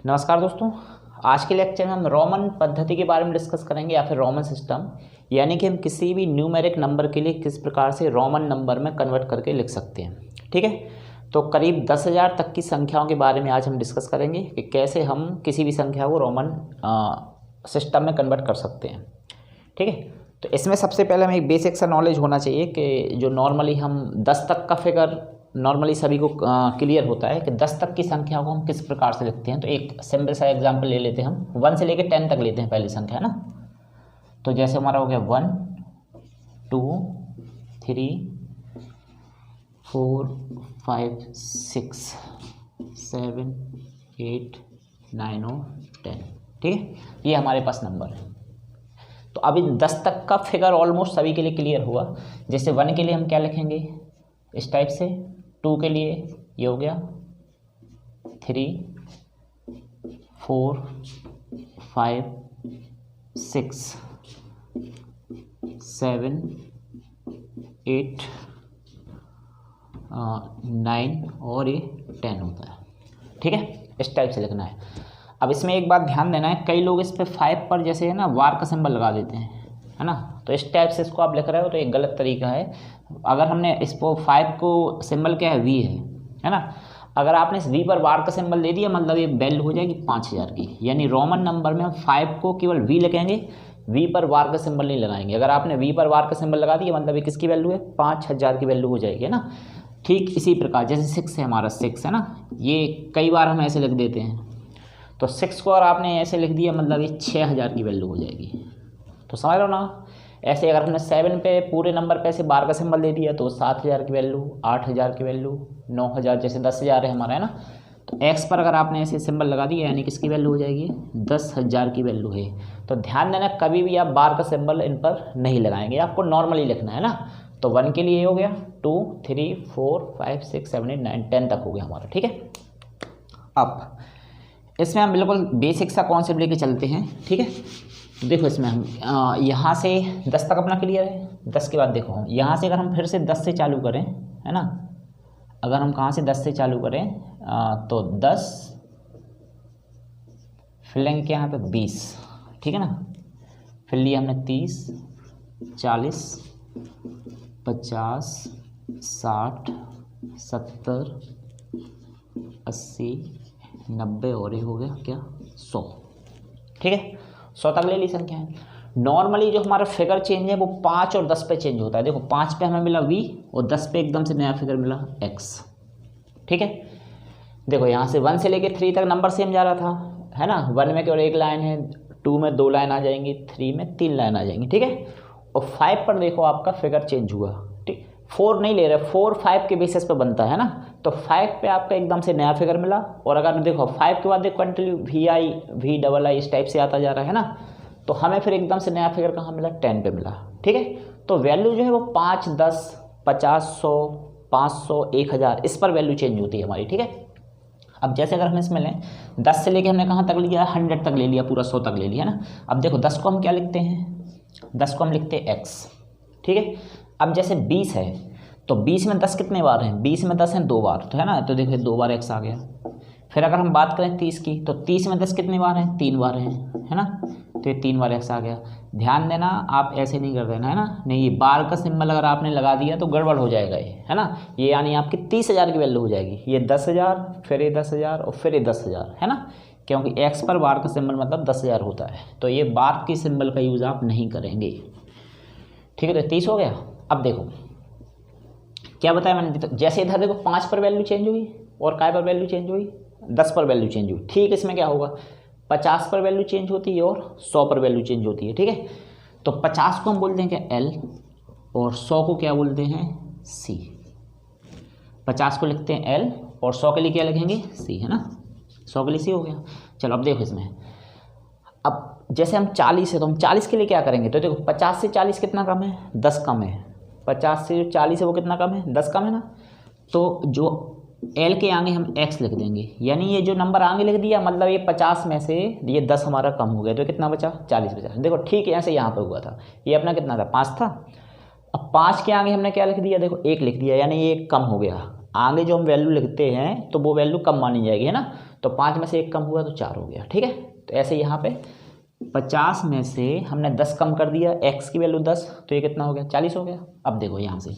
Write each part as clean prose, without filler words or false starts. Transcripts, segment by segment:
नमस्कार दोस्तों। आज के लेक्चर में हम रोमन पद्धति के बारे में डिस्कस करेंगे या फिर रोमन सिस्टम, यानी कि हम किसी भी न्यूमेरिक नंबर के लिए किस प्रकार से रोमन नंबर में कन्वर्ट करके लिख सकते हैं। ठीक है, तो करीब 10,000 तक की संख्याओं के बारे में आज हम डिस्कस करेंगे कि कैसे हम किसी भी संख्या को रोमन सिस्टम में कन्वर्ट कर सकते हैं। ठीक है, तो इसमें सबसे पहले हमें एक बेसिक सा नॉलेज होना चाहिए कि जो नॉर्मली हम 10 तक का फिगर नॉर्मली सभी को क्लियर होता है कि 10 तक की संख्या को हम किस प्रकार से लिखते हैं। तो एक सिंपल सा एग्जांपल ले लेते हैं, हम 1 से लेकर 10 तक लेते हैं पहली संख्या, है ना। तो जैसे हमारा हो गया 1 2 3 4 5 6 7 8 9 और 10। ठीक है, ये हमारे पास नंबर है। तो अभी 10 तक का फिगर ऑलमोस्ट सभी के लिए क्लियर हुआ। जैसे 1 के लिए हम क्या लिखेंगे इस टाइप से, 2 के लिए ये हो गया 3 4 5 6 7 8 9 और ये 10 होता है। ठीक है, इस टाइप से लिखना है। अब इसमें एक बात ध्यान देना है, कई लोग इस पे 5 पर जैसे है ना वार का सिंबल लगा देते हैं, है ना। तो इस टाइप से इसको आप लिख रहे हो तो एक गलत तरीका है। अगर हमने इसको 5 को सिंबल क्या है, वी है ना। अगर आपने इस वी पर वार का सिंबल दे दिया मतलब ये वैल्यू हो जाएगी 5000 की। यानी रोमन नंबर में हम 5 को केवल वी लिखेंगे, वी पर वार का सिंबल नहीं लगाएंगे। अगर आपने वी पर वार का सिंबल लगा दिया मतलब ये किसकी वैल्यू है, 5000 की वैल्यू हो जाएगी, है ना। ठीक इसी प्रकार जैसे 6 है हमारा, 6 है ना, ये कई बार हम ऐसे लिख देते हैं। तो 6 को अगर आपने ऐसे लिख दिया मतलब ये 6000 की वैल्यू हो जाएगी। तो समझ लो ना। ऐसे अगर हमने 7 पे पूरे नंबर पे ऐसे बार का सिंबल दे दिया तो 7000 की वैल्यू, 8000 की वैल्यू, 9000, जैसे 10,000 है हमारा, है ना। तो एक्स पर अगर आपने ऐसे सिंबल लगा दिया यानी किसकी वैल्यू हो जाएगी, 10,000 की वैल्यू है। तो ध्यान देना कभी भी आप बार का सिंबल इन पर नहीं लगाएंगे, आपको नॉर्मली लिखना है ना। तो 1 के लिए हो गया 2 3 4 5 6 7 8 9 10 तक हो गया हमारा। ठीक है, अब इसमें हम बिल्कुल बेसिक सा कॉन्सेप्ट लेके चलते हैं। ठीक है, देखो इसमें हम यहाँ से 10 तक अपना क्लियर है। 10 के बाद देखो हम यहाँ से अगर हम फिर से 10 से चालू करें, है ना। अगर हम कहाँ से 10 से चालू करें तो 10 फिर लेंगे यहाँ पे 20, ठीक है ना। फिर लिया हमने 30 40 50 60 70 80 90 और ये हो गया क्या 100। ठीक है, 100 तक ले ली संख्या है। नॉर्मली जो हमारा फिगर चेंज है वो 5 और 10 पे चेंज होता है। देखो 5 पे हमें मिला v और 10 पे एकदम से नया फिगर मिला x। ठीक है, देखो यहाँ से 1 से लेके 3 तक नंबर सेम जा रहा था, है ना। 1 में केवल 1 लाइन है, 2 में 2 लाइन आ जाएंगी, 3 में 3 लाइन आ जाएंगी। ठीक है, और 5 पर देखो आपका फिगर चेंज हुआ। ठीक, 4 नहीं ले रहे, 4 5 के बेसिस पे बनता है ना। तो 5 पे आपका एकदम से नया फिगर मिला। और अगर देखो 5 के बाद देखो कंटिन्यू वी डबल आई इस टाइप से आता जा रहा है ना। तो हमें फिर एकदम से नया फिगर कहाँ मिला, 10 पे मिला। ठीक है, तो वैल्यू जो है वो 5 10 50 100 500 1000 इस पर वैल्यू चेंज होती है हमारी। ठीक है, अब जैसे अगर हम इसमें लें 10 से लेके हमने कहाँ तक लिया, 100 तक ले लिया, पूरा 100 तक ले लिया, है ना। अब देखो 10 को हम क्या लिखते हैं, 10 को हम लिखते हैं x। ठीक है, अब जैसे 20 है तो 20 में 10 कितने बार हैं, 20 में 10 हैं 2 बार, तो है ना। तो देखो 2 बार x आ गया। फिर अगर हम बात करें 30 की तो 30 में 10 कितने बार हैं, 3 बार हैं, है ना। तो ये 3 बार x आ गया। ध्यान देना आप ऐसे नहीं कर देना, है ना। नहीं, ये बार का सिंबल अगर आपने लगा दिया तो गड़बड़ हो जाएगा ये, है ना। ये यानी आपकी 30,000 की वैल्यू हो जाएगी। ये 10,000 फिर ये 10,000 और फिर ये 10,000, है ना। क्योंकि x पर बार का सिंबल मतलब 10,000 होता है। तो ये बार की सिंबल का यूज़ आप नहीं करेंगे। ठीक है, तो 30 हो गया। अब देखो क्या बताया मैंने, तो जैसे इधर देखो 5 पर वैल्यू चेंज हुई और काय पर वैल्यू चेंज हुई, 10 पर वैल्यू चेंज हुई। ठीक, इसमें क्या होगा, 50 पर वैल्यू चेंज होती है और 100 पर वैल्यू चेंज होती है। ठीक है, तो 50 को हम बोलते हैं क्या L और 100 को क्या बोलते हैं C। 50 को लिखते हैं L और 100 के लिए क्या लिखेंगे C, है ना। 100 के लिए C हो गया। चलो अब देखो इसमें, अब जैसे हम 40 है तो हम 40 के लिए क्या करेंगे, तो देखो 50 से 40 कितना कम है, 10 कम है। 50 से जो 40 है वो कितना कम है, 10 कम है ना। तो जो L के आगे हम x लिख देंगे, यानी ये जो नंबर आगे लिख दिया मतलब ये 50 में से ये 10 हमारा कम हो गया, तो कितना बचा, 40 बचा। देखो ठीक है, ऐसे यहाँ पर हुआ था, ये अपना कितना था 5 था। अब 5 के आगे हमने क्या लिख दिया, देखो 1 लिख दिया, यानी ये 1 कम हो गया। आगे जो हम वैल्यू लिखते हैं तो वो वैल्यू कम मानी जाएगी, है ना। तो 5 में से 1 कम हुआ तो 4 हो गया, ठीक है। तो ऐसे यहाँ पे 50 में से हमने 10 कम कर दिया, x की वैल्यू 10, तो ये कितना हो गया 40 हो गया। अब देखो यहाँ से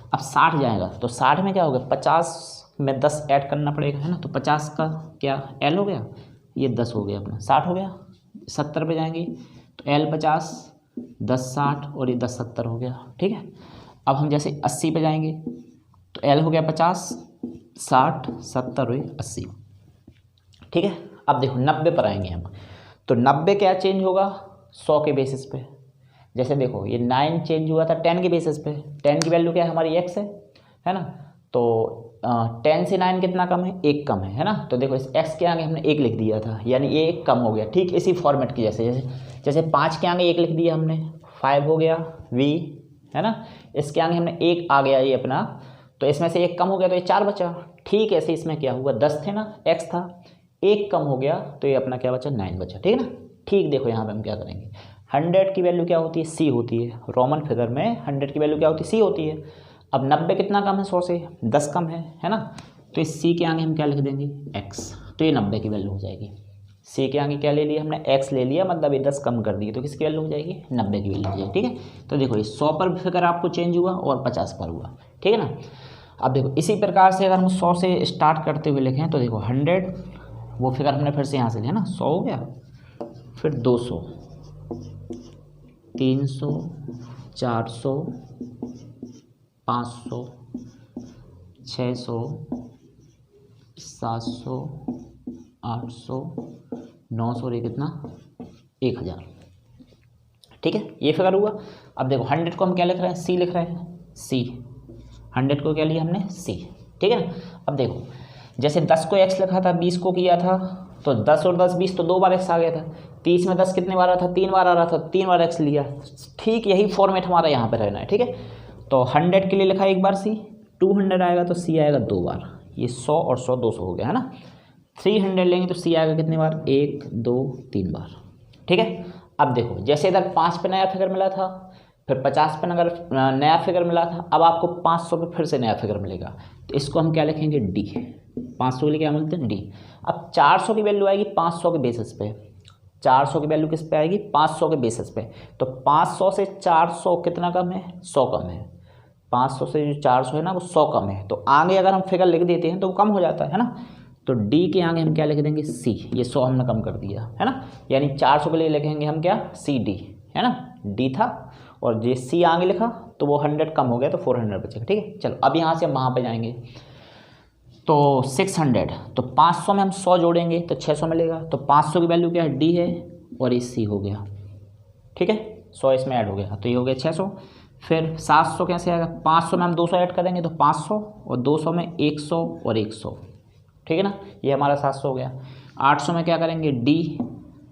अब 60 जाएगा तो 60 में क्या हो गया 50 में 10 ऐड करना पड़ेगा, है ना। तो 50 का क्या l हो गया, ये 10 हो गया अपना 60 हो गया। 70 पे जाएंगे तो l 50, 10 60 और ये 10 70 हो गया, ठीक है। अब हम जैसे 80 पे जाएंगे तो l हो गया 50, 60 70 और 80, ठीक है। अब देखो 90 पर आएंगे हम, तो 90 क्या चेंज होगा 100 के बेसिस पे। जैसे देखो ये 9 चेंज हुआ था 10 के बेसिस पे, 10 की वैल्यू क्या है हमारी x है ना। तो 10 से 9 कितना कम है, 1 कम है ना। तो देखो इस x के आगे हमने 1 लिख दिया था, यानी ये 1 कम हो गया, ठीक इसी फॉर्मेट की जैसे 5 के आगे 1 लिख दिया हमने, 5 हो गया v, है ना। इसके आगे हमने 1 आ गया ये अपना, तो इसमें से 1 कम हो गया तो ये 4 बचा, ठीक ऐसे इसमें क्या हुआ 10 थे ना, x था, 1 कम हो गया तो ये अपना क्या बचा 9 बचा, ठीक है ना। ठीक देखो यहाँ पे हम क्या करेंगे, 100 की वैल्यू क्या होती है c होती है, रोमन फिगर में 100 की वैल्यू क्या होती है c होती है। अब 90 कितना कम है 100 से, 10 कम है ना। तो इस c के आगे हम क्या लिख देंगे x, तो ये 90 की वैल्यू हो जाएगी। c के आगे क्या ले लिया हमने x ले लिया, मतलब ये 10 कम कर दिए तो किसकी वैल्यू हो जाएगी 90 की वैल्यू हो जाएगी, ठीक है। तो देखो ये 100 पर फिगर आपको चेंज हुआ और 50 पर हुआ, ठीक है ना। अब देखो इसी प्रकार से अगर हम 100 से स्टार्ट करते हुए लिखें तो देखो 100 वो फिगर हमने फिर से यहाँ से लिया ना, 100 हो गया, फिर 200, 300, 400, 500, 600, 700, 800, 900 और ये कितना 1000, ठीक है। ये फिगर हुआ। अब देखो 100 को हम क्या लिख रहे हैं c लिख रहे हैं, c 100 को क्या लिया हमने c, ठीक है ना। अब देखो जैसे 10 को x लिखा था, 20 को किया था, तो 10 और 10 20 तो 2 बार x आ गया था, 30 में 10 कितने बार आ रहा था 3 बार आ रहा था, 3 बार x लिया, ठीक यही फॉर्मेट हमारा यहाँ पे रहना है, ठीक है। तो 100 के लिए लिखा एक बार c, 200 आएगा तो c आएगा 2 बार, ये 100 और 100 200 हो गया, है ना। 300 लेंगे तो c आएगा कितने बार 1 2 3 बार, ठीक है। अब देखो जैसे इधर 5 पे नया फिगर मिला था, फिर 50 पे अगर नया फिगर मिला था, अब आपको 500 पे फिर से नया फिगर मिलेगा, तो इसको हम क्या लिखेंगे d, 500 के लिए क्या बोलते हैं d। अब 400 की वैल्यू आएगी 500 के बेसिस पे, 400 की वैल्यू किस पे आएगी 500 के बेसिस पे। तो 500 से 400 कितना कम है 100 कम है, 500 से जो 400 है ना वो 100 कम है, तो आगे अगर हम फिगर लिख देते हैं तो वो कम हो जाता है ना। तो d के आगे हम क्या लिख देंगे c, ये 100 हमने कम कर दिया, है ना। यानी 400 के लिए लिखेंगे हम क्या cd, है ना, d था और ये c आगे लिखा तो वो 100 कम हो गया तो 400 बचेगा, ठीक है। चलो अब यहाँ से हम वहाँ पे जाएंगे तो 600, तो 500 में हम 100 जोड़ेंगे तो 600 मिलेगा, तो 500 की वैल्यू क्या है d है और ये c हो गया, ठीक है, 100 इसमें ऐड हो गया तो ये हो गया 600। फिर 700 कैसे आएगा, 500 में हम 200 ऐड करेंगे तो 500 और 200 में 100 और 100, ठीक है ना, ये हमारा 700 हो गया। 800 में क्या करेंगे d,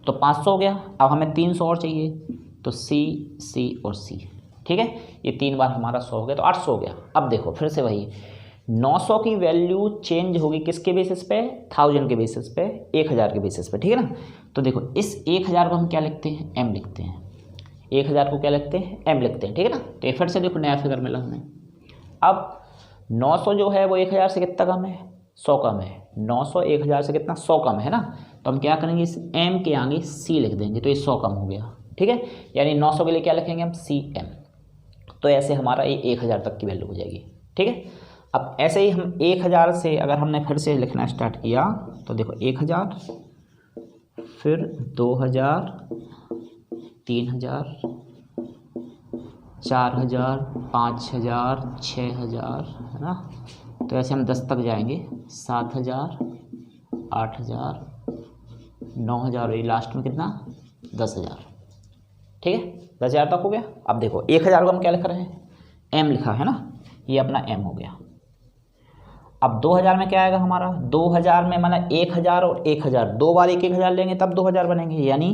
तो 500 हो गया, अब हमें 300 और चाहिए तो c और c, ठीक है, ये 3 बार हमारा 100 हो गया तो 800 हो गया। अब देखो फिर से वही 900 की वैल्यू चेंज होगी किसके बेसिस पे 1000 के बेसिस पे, 1000 के बेसिस पे, ठीक है ना। तो देखो इस 1000 को हम क्या लिखते हैं m लिखते हैं, 1000 को क्या लिखते हैं m लिखते हैं, ठीक है ना। तो फिर से देखो नया फिगर मिला हमें। अब 900 जो है वो 1000 से कितना कम है 100 कम है, 900 1000 से कितना 100 कम है ना। तो हम क्या करेंगे इस m के आगे c लिख देंगे तो ये 100 कम हो गया, ठीक है। यानी 900 के लिए क्या लिखेंगे हम cm, तो ऐसे हमारा ये 1000 तक की वैल्यू हो जाएगी, ठीक है। अब ऐसे ही हम 1000 से अगर हमने फिर से लिखना स्टार्ट किया तो देखो 1000, फिर 2000, 3000, 4000, 5000, 6000, है ना। तो ऐसे हम 10 तक जाएंगे, 7000, 8000, 9000 और लास्ट में कितना 10000, ठीक है, 10000 तक हो गया। अब देखो 1000 को हम क्या लिख रहे हैं m लिखा है ना, ये अपना m हो गया। अब 2000 में क्या आएगा हमारा, 2000 में माना 1000 और 1000, 2 बार 1000 लेंगे तब 2000 बनेंगे, यानी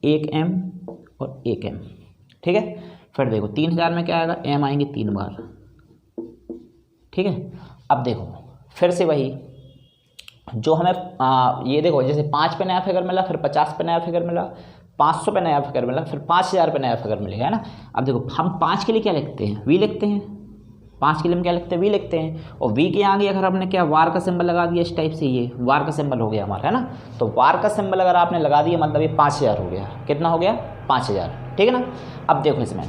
1m और 1m, ठीक है। फिर देखो 3000 में क्या आएगा m आएंगे 3 बार, ठीक है। अब देखो फिर से वही जो हमें ये देखो जैसे 5 पे नया फिगर मिला, फिर 50 पे नया फिगर मिला, 500 पे नया फिगर मिला, फिर 5000 पे नया फिगर मिलेगा, है ना। अब देखो हम 5 के लिए क्या लिखते हैं v लिखते हैं, 5 के लिए हम क्या लिखते हैं, वी लिखते हैं। और वी के आगे अगर हमने क्या वार का सिंबल लगा दिया इस टाइप से, ये वार का सिंबल हो गया हमारा, है ना। तो वार का सिंबल अगर आपने लगा दिया मतलब ये 5000 हो गया। कितना हो गया, 5000, ठीक है ना। अब देखो इसमें,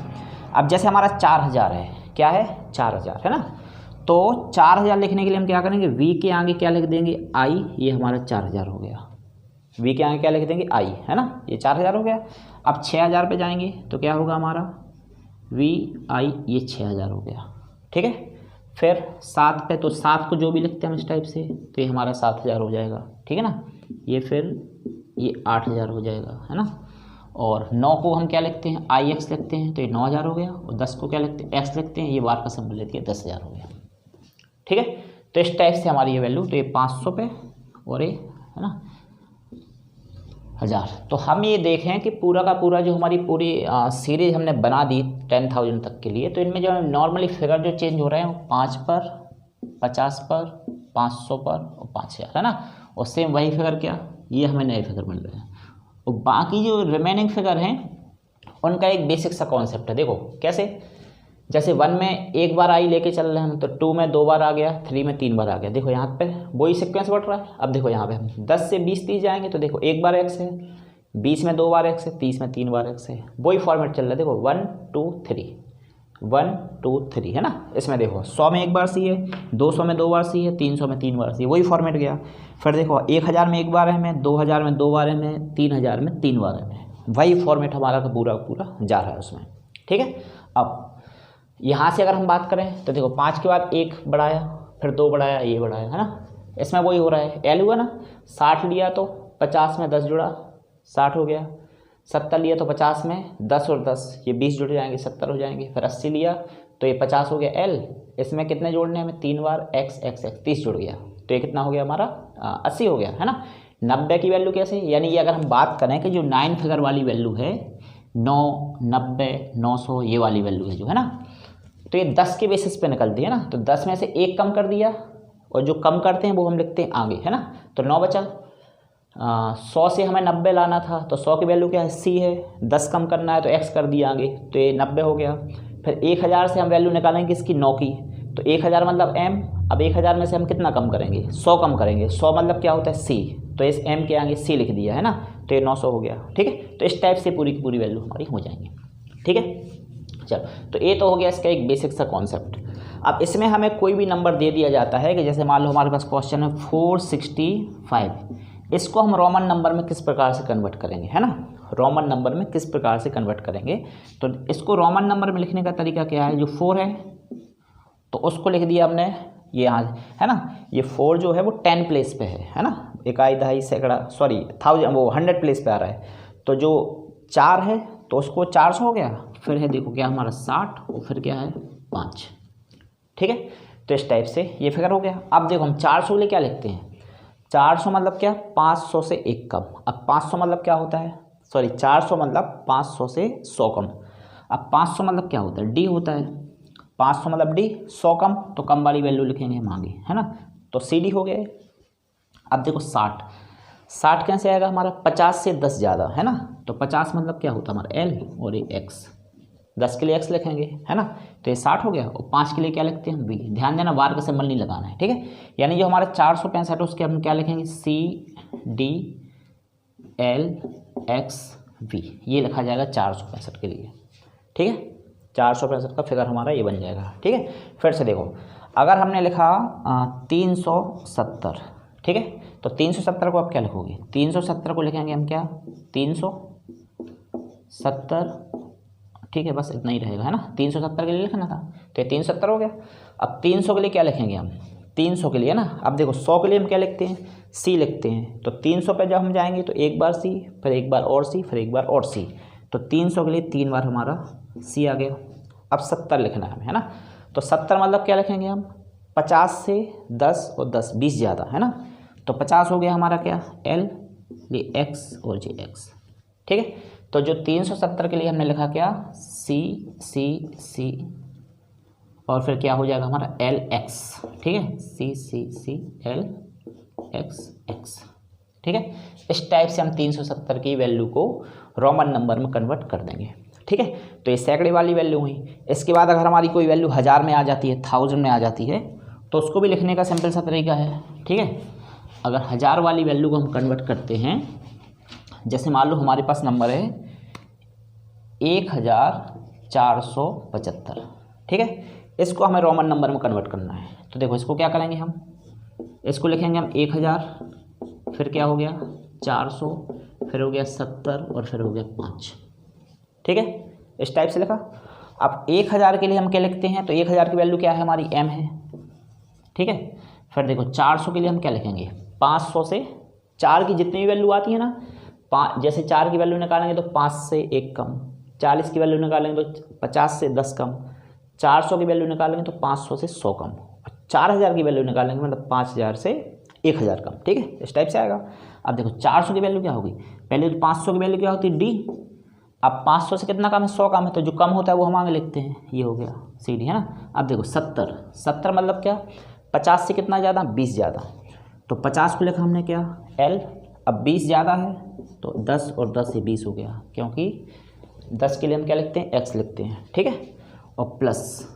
अब जैसे हमारा 4000 है, क्या है 4000, है ना। तो 4000 लिखने के लिए हम क्या करेंगे, वी के आगे क्या लिख देंगे, आई, ये हमारा 4000 हो गया। वी के आगे क्या लिख देंगे, आई, है ना, ये 4000 हो गया। अब 6000 पे जाएंगे तो क्या होगा हमारा, वी आई, ये 6000 हो गया, ठीक है। फिर 7 पे, तो 7 को जो भी लिखते हैं हम इस टाइप से, तो ये हमारा 7000 हो जाएगा, ठीक है ना। ये फिर ये 8000 हो जाएगा, है ना। और 9 को हम क्या लिखते हैं, आई एक्स लिखते हैं, तो ये 9000 हो गया। और 10 को क्या लिखते हैं, एक्स लिखते हैं, ये वार का सिंबल लेते हैं, 10000 हो गया, ठीक है। तो इस टाइप से हमारी ये वैल्यू, तो ये 500 पे और ये, है ना, 1000। तो हम ये देखें कि पूरा का पूरा जो हमारी पूरी सीरीज हमने बना दी 10,000 तक के लिए, तो इनमें जो नॉर्मली फिगर जो चेंज हो रहे हैं वो 5 पर, 50 पर, 500 पर और 5000, है ना। और सेम वही फिगर क्या, ये हमें नए फिगर मिल रहे हैं। और बाकी जो रिमेनिंग फिगर हैं उनका एक बेसिक सा कॉन्सेप्ट है। देखो कैसे, जैसे 1 में एक बार आई लेके चल रहे हैं, तो 2 में 2 बार आ गया, 3 में 3 बार आ गया। देखो यहाँ पे वही सीक्वेंस बढ़ रहा है। अब देखो यहाँ पे हम 10 से 20 30 जाएंगे, तो देखो एक बार एक्स है, 20 में 2 बार एक्स है, 30 में 3 बार एक्स है। वही फॉर्मेट चल रहा है। देखो 1 2 3, 1 2 3, है ना। इसमें देखो 100 में एक बार सी है, 200 में 2 बार सी है, 300 में 3 बार सी है, वही फॉर्मेट गया। फिर देखो 1000 में एक बार है हमें, 2000 में 2 बार है हमें, 3000 में 3 बार है हमें, वही फॉर्मेट हमारा का पूरा पूरा जा रहा है उसमें, ठीक है। अब यहाँ से अगर हम बात करें तो देखो 5 के बाद 1 बढ़ाया, फिर 2 बढ़ाया, ये बढ़ाया, है ना। इसमें वही हो रहा है, एल हुआ ना, 60 लिया तो 50 में 10 जुड़ा, 60 हो गया। 70 लिया तो 50 में 10 और 10, ये 20 जुड़ जाएंगे, 70 हो जाएंगे। फिर 80 लिया तो ये 50 हो गया एल। इसमें कितने जोड़ने हमें, 3 बार एक्स एक्स एक्स, 30 जुड़ गया, तो ये कितना हो गया हमारा 80 हो गया, है ना। 90 की वैल्यू कैसे, यानी ये अगर हम बात करें कि जो 9 फिगर वाली वैल्यू है, 9 90 900, ये वाली वैल्यू है जो, है ना। तो ये 10 के बेसिस पे निकलती है ना। तो 10 में से 1 कम कर दिया, और जो कम करते हैं वो हम लिखते हैं आगे, है ना। तो 9 बचा। 100 से हमें 90 लाना था, तो 100 की वैल्यू क्या है, सी है। 10 कम करना है तो x कर दिया आगे, तो ये 90 हो गया। फिर 1000 से हम वैल्यू निकालेंगे इसकी 9 की, तो 1000 मतलब m। अब 1000 में से हम कितना कम करेंगे, 100 कम करेंगे। 100 मतलब क्या होता है, c, तो इस m के आगे c लिख दिया, है ना। तो ये 900 हो गया, ठीक है। तो इस टाइप से पूरी की पूरी वैल्यू हमारी हो जाएंगी, ठीक है। चलो, तो ये तो हो गया इसका एक बेसिक सा कॉन्सेप्ट। अब इसमें हमें कोई भी नंबर दे दिया जाता है, कि जैसे मान लो हमारे पास क्वेश्चन है 465, इसको हम रोमन नंबर में किस प्रकार से कन्वर्ट करेंगे, है ना। रोमन नंबर में किस प्रकार से कन्वर्ट करेंगे, तो इसको रोमन नंबर में लिखने का तरीका क्या है, जो 4 है तो उसको लिख दिया हमने ये यहाँ, है ना। ये 4 जो है वो 10 प्लेस पे है ना, इकाई दहाई सैकड़ा, सॉरी 1000, वो 100 प्लेस पे आ रहा है। तो जो 4 है तो उसको 400 हो गया। फिर है देखो क्या हमारा 60, और फिर क्या है 5, ठीक है। तो इस टाइप से ये फिगर हो गया। अब देखो हम 400 लिए क्या लिखते हैं, 400 मतलब क्या, 500 से 1 कम। अब 500 मतलब क्या होता है, सॉरी 400 मतलब 500 से 100 कम। अब 500 मतलब क्या होता है, डी होता है। 500 मतलब डी, 100 कम, तो कम वाली वैल्यू लिखेंगे हम आगे, है ना। तो सी डी हो गया। अब देखो 60 कैसे आएगा हमारा, 50 से 10 ज़्यादा, है ना। तो 50 मतलब क्या होता है हमारा एल, और ये एक्स, 10 के लिए x लिखेंगे, है ना। तो ये 60 हो गया। और 5 के लिए क्या लिखते हैं, v। ध्यान देना वार का सिंबल नहीं लगाना है, ठीक है। यानी जो हमारा 465 है उसके हम क्या लिखेंगे, C D L X V, ये लिखा जाएगा 465 के लिए, ठीक है। 465 का फिगर हमारा ये बन जाएगा, ठीक है। फिर से देखो, अगर हमने लिखा 370, ठीक है, तो 370 को आप क्या लिखोगे, 370 को लिखेंगे हम क्या, 370, ठीक है, बस इतना ही रहेगा, है ना। 370 के लिए लिखना था, तो ये 370 हो गया। अब 300 के लिए क्या लिखेंगे हम, 300 के लिए ना, अब देखो 100 के लिए हम क्या लिखते हैं, सी लिखते हैं। तो 300 पे जब हम जाएंगे तो एक बार सी, फिर एक बार और सी, फिर एक बार और सी। तो 300 के लिए 3 बार हमारा सी आ गया। अब 70 लिखना है हमें, है ना। तो 70 मतलब क्या लिखेंगे हम, 50 से 10 और 10 20 ज़्यादा, है ना। तो 50 हो गया हमारा क्या, एल, ये एक्स और जे एक्स, ठीक है। तो जो 370 के लिए हमने लिखा क्या, सी सी सी, और फिर क्या हो जाएगा हमारा एल एक्स, ठीक है, सी सी सी एल एक्स एक्स, ठीक है। इस टाइप से हम 370 की वैल्यू को रोमन नंबर में कन्वर्ट कर देंगे, ठीक है। तो ये सैकड़े वाली वैल्यू हुई। इसके बाद अगर हमारी कोई वैल्यू 1000 में आ जाती है, 1000 में आ जाती है, तो उसको भी लिखने का सिंपल सा तरीका है। ठीक है, अगर 1000 वाली वैल्यू को हम कन्वर्ट करते हैं, जैसे मान लो हमारे पास नंबर है 1475, ठीक है, इसको हमें रोमन नंबर में कन्वर्ट करना है। तो देखो इसको क्या करेंगे हम, इसको लिखेंगे हम 1000, फिर क्या हो गया 400, फिर हो गया 70 और फिर हो गया 5। ठीक है, इस टाइप से लिखा। अब 1000 के लिए हम क्या लिखते हैं, तो 1000 की वैल्यू क्या है हमारी m है। ठीक है, फिर देखो 400 के लिए हम क्या लिखेंगे, 500 से 4 की जितनी भी वैल्यू आती है ना, जैसे 4 की वैल्यू निकालेंगे तो 5 से 1 कम, 40 की वैल्यू निकालेंगे तो 50 से 10 कम, 400 की वैल्यू निकालेंगे तो 500 से 100 कम, 4000 की वैल्यू निकालेंगे मतलब 5000 से 1000 कम। ठीक है, इस टाइप से आएगा। अब देखो 400 की वैल्यू क्या होगी, पहले तो 500 की वैल्यू क्या होती है d, अब 500 से कितना कम है, 100 कम है, तो जो कम होता है वो हम आगे लिखते हैं, ये हो गया सी डी, है ना। अब देखो 70 मतलब क्या, 50 से कितना ज़्यादा, 20 ज़्यादा, तो 50 को लिखा हमने क्या L, अब 20 ज़्यादा है तो 10 और 10 से 20 हो गया, क्योंकि 10 के लिए हम क्या लिखते हैं, x लिखते हैं। ठीक है, और प्लस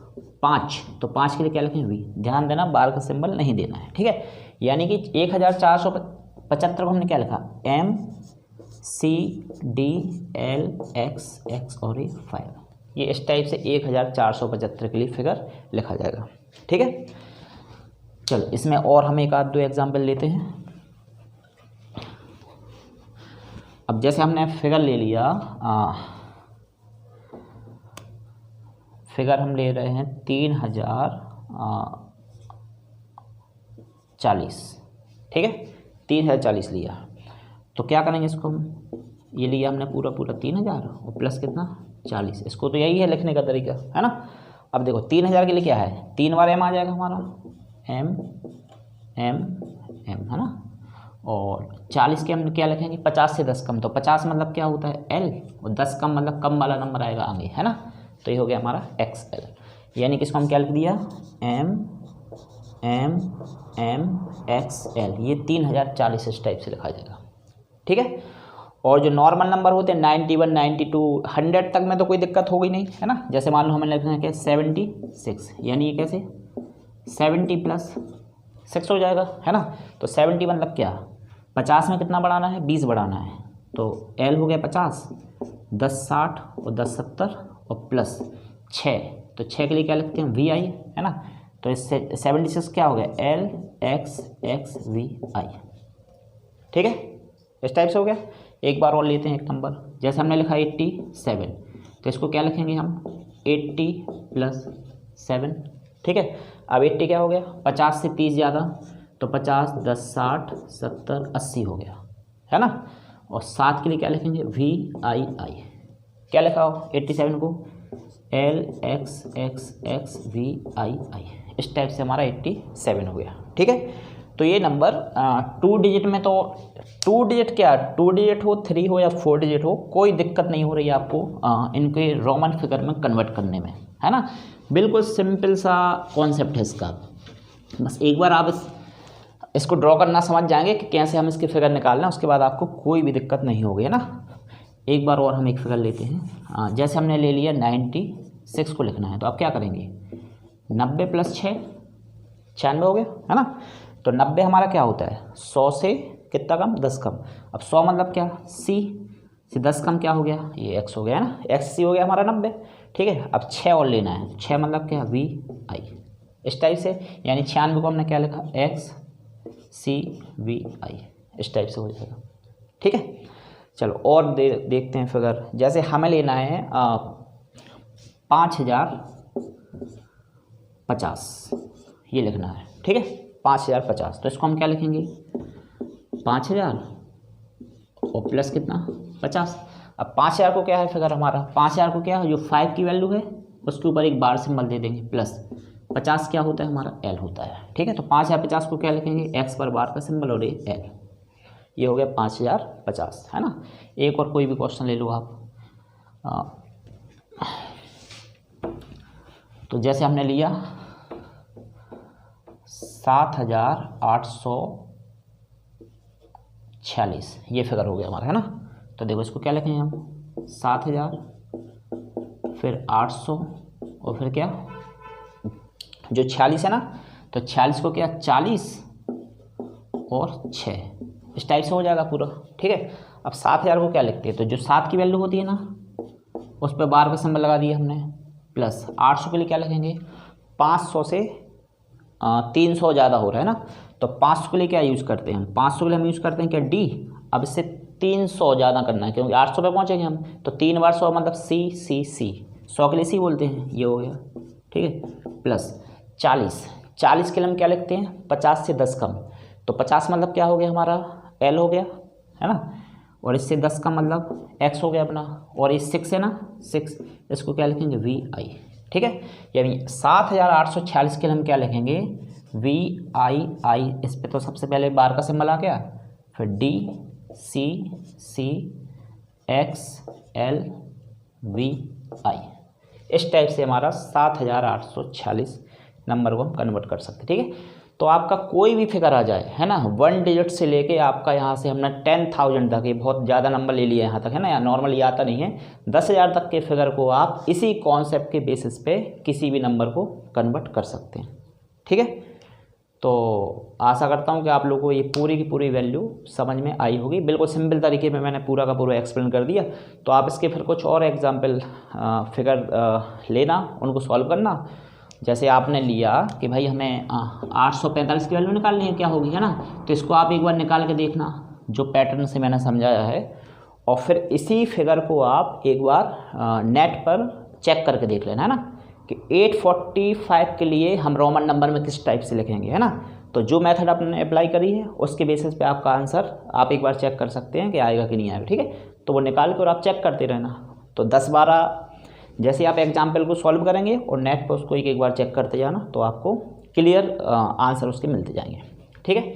5, तो 5 के लिए क्या लिखें v, ध्यान देना बार का सिंबल नहीं देना है। ठीक है, यानी कि 1475 को हमने क्या लिखा, m c d l x और ये 5, ये इस टाइप से 1475 के लिए फिगर लिखा जाएगा। ठीक है, चलो इसमें और हम एक आध दो एग्जाम्पल लेते हैं। अब जैसे हमने फिगर ले लिया, फिगर हम ले रहे हैं 3040, ठीक है, 3040 लिया, तो क्या करेंगे इसको हम, ये लिया हमने पूरा 3000 और प्लस कितना 40, इसको तो यही है लिखने का तरीका, है ना। अब देखो 3000 के लिए क्या है, 3 बार m आ जाएगा हमारा, m m m, है ना, और 40 के हम क्या लिखेंगे, 50 से 10 कम, तो 50 मतलब क्या होता है l, और 10 कम मतलब कम वाला नंबर आएगा आगे, है ना, तो ये हो गया हमारा XL, यानी कि इसको हम क्या लिख दिया, m m m XL, ये 3040 इस टाइप से लिखा जाएगा। ठीक है, और जो नॉर्मल नंबर होते हैं 91, 92, 100 तक में तो कोई दिक्कत होगी नहीं, है ना। जैसे मान लो हमें लिखना है क्या 76, यानी ये कैसे 70 प्लस 6 हो जाएगा, है ना। तो 70 मतलब क्या, 50 में कितना बढ़ाना है, 20 बढ़ाना है, तो L हो गया 50, 10 60 और 10 70 और प्लस 6, तो 6 के लिए क्या लिखते हैं VI, है ना। तो इससे 76 क्या हो गया LXXVI। ठीक है, इस टाइप से हो गया। एक बार और लेते हैं एक नंबर, जैसे हमने लिखा 87, तो इसको क्या लिखेंगे हम 80 प्लस 7। ठीक है, अब 80 क्या हो गया, 50 से 30 ज़्यादा, तो 50, 10, 60, 70, 80 हो गया, है ना। और 7 के लिए क्या लिखेंगे VII, क्या लिखा हो 87 को LXXXVII, इस टाइप से हमारा 87 हो गया। ठीक है, तो ये नंबर 2 डिजिट में, तो 2 डिजिट क्या, 2 डिजिट हो, 3 हो या 4 डिजिट हो, कोई दिक्कत नहीं हो रही है आपको इनके रोमन फिगर में कन्वर्ट करने में, है ना। बिल्कुल सिंपल सा कॉन्सेप्ट है इसका, बस एक बार आप इसको ड्रॉ करना समझ जाएंगे कि कैसे हम इसके फिगर निकालना है, उसके बाद आपको कोई भी दिक्कत नहीं होगी, है ना। एक बार और हम एक फिगर लेते हैं, जैसे हमने ले लिया 96 को लिखना है, तो आप क्या करेंगे 90 प्लस 6 96 हो गया, है ना। तो 90 हमारा क्या होता है 100 से कितना कम, 10 कम। अब 100 मतलब क्या, C से 10 कम क्या हो गया, ये x हो गया, है ना, XC हो गया हमारा 90। ठीक है, अब 6 और लेना है, 6 मतलब क्या VI, इस टाइप से, यानी 96 को हमने क्या लिखा XCVI, इस टाइप से हो जाएगा। ठीक है, चलो और देखते हैं फिगर, जैसे हमें लेना है 5050, ये लिखना है। ठीक है, 5050, तो इसको हम क्या लिखेंगे 5000 और प्लस कितना 50। अब 5000 को क्या है फिगर हमारा, 5000 को क्या है, जो 5 की वैल्यू है उसके ऊपर एक बार सिंबल दे देंगे, प्लस 50 क्या होता है हमारा L होता है। ठीक है, तो 5050 को क्या लिखेंगे, X पर बार का सिंबल और ये L, ये हो गया 5050, है ना। एक और कोई भी क्वेश्चन ले लो आप, तो जैसे हमने लिया 7846, ये फिगर हो गया हमारा, है ना। तो देखो इसको क्या लिखेंगे हम 7000 फिर 800 और फिर क्या जो 46 है ना, तो 46 को क्या 40 और 6 इस टाइप से हो जाएगा पूरा। ठीक है, अब 7000 को क्या लिखते हैं, तो जो 7 की वैल्यू होती है ना उस पर बार का सिंबल लगा दिया हमने, प्लस 800 के लिए क्या लिखेंगे, 500 से 300 ज़्यादा हो रहा है ना, तो 500 के लिए क्या यूज़ करते हैं हम, 500 के लिए हम यूज़ करते हैं क्या डी। अब इससे 300 ज़्यादा करना है क्योंकि 800 पे पहुँचेंगे हम, तो 3 बार 100 मतलब सी सी सी, 100 के लिए सी बोलते हैं, ये हो गया। ठीक है, प्लस 40 के लिए हम क्या लिखते हैं, 50 से 10 कम, तो 50 मतलब क्या हो गया हमारा एल हो गया है ना, और इससे 10 का मतलब एक्स हो गया अपना, और ये 6 है ना 6, इसको क्या लिखेंगे वी आई। ठीक है, यानी 7846 के लिए हम क्या लिखेंगे वी आई आई, इस पर तो सबसे पहले बार का सिंबल आ गया, फिर डी सी सी एक्स एल वी आई, इस टाइप से हमारा 7846 नंबर को हम कन्वर्ट कर सकते हैं। ठीक है, तो आपका कोई भी फिगर आ जाए है ना, 1 डिजिट से लेके आपका यहाँ से हमने 10,000 तक, ये बहुत ज़्यादा नंबर ले लिया यहाँ तक है ना, या नॉर्मली आता नहीं है, 10,000 तक के फिगर को आप इसी कॉन्सेप्ट के बेसिस पे किसी भी नंबर को कन्वर्ट कर सकते हैं। ठीक है, तो आशा करता हूँ कि आप लोगों को ये पूरी की पूरी वैल्यू समझ में आई होगी। बिल्कुल सिंपल तरीके में मैंने पूरा का पूरा एक्सप्लेन कर दिया, तो आप इसके फिर कुछ और एग्जाम्पल फिगर लेना, उनको सॉल्व करना। जैसे आपने लिया कि भाई हमें 845 की वैल्यू निकालनी है, क्या होगी है ना, तो इसको आप एक बार निकाल के देखना जो पैटर्न से मैंने समझाया है, और फिर इसी फिगर को आप एक बार नेट पर चेक करके देख लेना है ना कि 845 के लिए हम रोमन नंबर में किस टाइप से लिखेंगे है ना। तो जो मेथड आपने अप्लाई करी है उसके बेसिस पे आपका आंसर आप एक बार चेक कर सकते हैं कि आएगा कि नहीं आएगा। ठीक है, तो वो निकाल कर आप चेक करते रहना, तो 10-12 जैसे आप एग्जाम्पल को सॉल्व करेंगे और नेट पर उसको एक बार चेक करते जाना, तो आपको क्लियर आंसर उसके मिलते जाएंगे। ठीक है,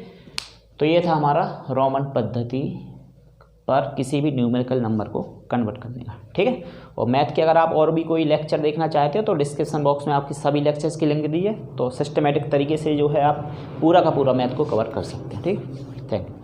तो ये था हमारा रोमन पद्धति पर किसी भी न्यूमेरिकल नंबर को कन्वर्ट करने का। ठीक है, और मैथ के अगर आप और भी कोई लेक्चर देखना चाहते हो तो डिस्क्रिप्शन बॉक्स में आपकी सभी लेक्चर्स की लिंक दी है, तो सिस्टमेटिक तरीके से जो है आप पूरा का पूरा मैथ को कवर कर सकते हैं। ठीक, थैंक यू।